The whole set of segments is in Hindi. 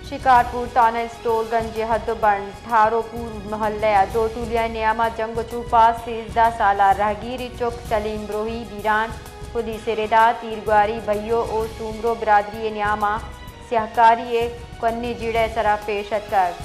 शिकारपुर थाना स्टोरगंज हद्दबंद ठारोपुर महल्ले दो टूलिया नियामा जंग चूपास 13 साला राहगीर चुक सलीम ब्रोही बीरान पुलिस रेदा तीरगारी भैयो और सूमरो बिरादरी नियामा सहकारी कन्नी जिड़े सरा पेशत कर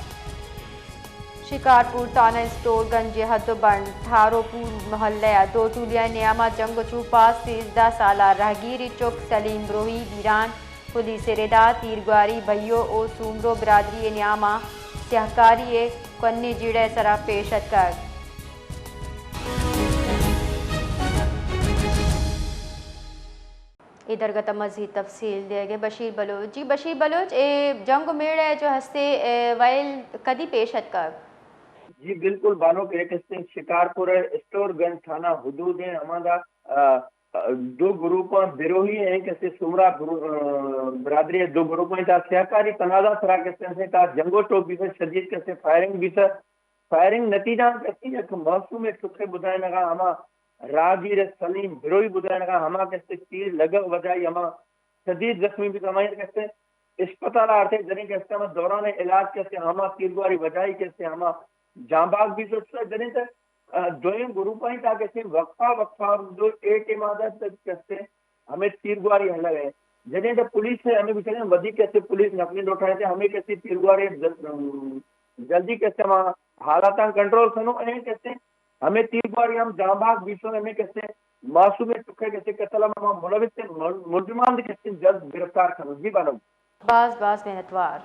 शिकारपुर थाना स्टोरगंज हद्दबंद ठारोपुर महल्ले दो टूलिया नियामा जंग चूपास 13 साला राहगीर चुक सलीम ब्रोही बीरान पुलिस रेदा तीरगारी भैयो और सूमरो बिरादरी नियामा सहकारी कन्नी जिड़े सरा पेशत कर इधर गत मजीद तफसील दिए गए बशीर बलोच जी। बशीर बलोच जंग मेड़ जो हस्ते वाइल कदी पेशत कर जी बिल्कुल बानो के एक सिंह शिकारपुर स्टोरगंज थाना हदूद है हमारा दो ग्रुप बिरोही हैं कैसे सुमरा बरादरी दो ग्रुप हैं ता सहकारी तनाजा सरा कैसे से ता जंगो टोक भी से शदीद कैसे फायरिंग भी से फायरिंग नतीजा कैसी एक मौसम में सुखे बुधाए लगा हमा रागीर सलीम बिरोही बुधाए लगा हमा कैसे तीर लगा वजाई हमा शदीद जख्मी भी कमाई कैसे अस्पताल आते जने कैसे हम दौरान इलाज कैसे हमा तीरगारी वजाई कैसे हमा जांबाग भी सोचता जने तक दोयम ग्रुप आई ताकि से वक्फा वक्फा जो एक इमादत तक कैसे हमें तीरगारी हल्ला है जने तो पुलिस है हमें बेचारे वधी कैसे पुलिस नकली उठाए थे हमें कैसे तीरगारी जल्दी कैसे हम हालात कंट्रोल करो कैसे हमें तीरगारी हम जांबाग बीचों हमें कैसे मासूम टुके कैसे कतल हम मुलविस मुलजमान कैसे जल्द गिरफ्तार करो जी बानो बास बास मेहनतवार।